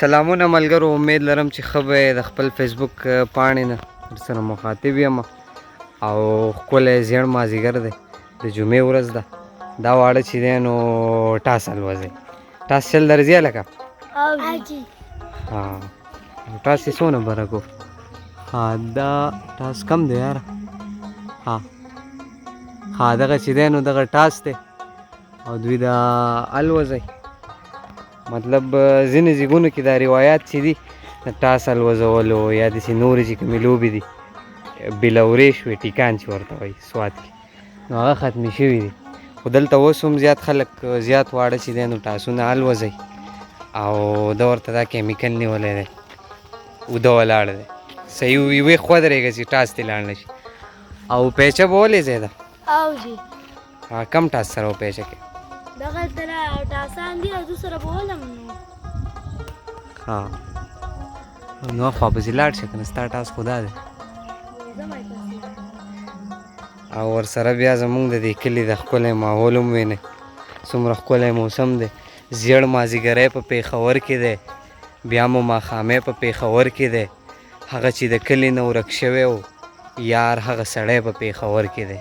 سلامونه ملګرو، امید لرم چې ښه به د خپل فیسبوک پاڼې نه درسره مخاطب یم او ښکلی زیړ مازدیګر دی، د جمعې ورځ ده. دا واړه چې دی نو ټاس الوځئ. ټاس چل درځي هلکه؟ ها ټاس یې څونه برګو؟ ها دا ټاس کم دی یاره. ها دغه چې دی نو دغه ټاس دی او دوی دا الوځئ. مطلب ځینې ځایونو کې دا روایات چې دي د ټاس الوځولو یا داسې نورې چې کومې لوبې دي، بلورې شوې، ټیکان چې ورته وایي سوات کې، نو هغه ختمې شوي دي. خو دلته اوس هم زیات خلک زیات واړه چې دی نو ټاسونه الوځئ او ده ورته دا کیمیکل نیولی دی، اوده ولاړ دی. صحیح یوې خوا درېږه چې ټاس دې لاړ نه شي. او پیچه به ولې ځای ده؟ کم ټاس سره و پیچه کې؟ دغه تر ټاسان دي او دوسره به ولم ها نو خوا پسې لاړ شه که نه، ستا ټاس خو دا دی. او ورسره بیا زمونږ د دې کلي د ښکلی ماحول هم وینئ، څومره ښکلی موسم دی. زیړ مازدیګری په پېښور کې دی، بیا مو ماښامۍ په پېښور کې دی. هغه چې د کلي نه ورک شوی و یار، هغه سړی په پېښور کې دی.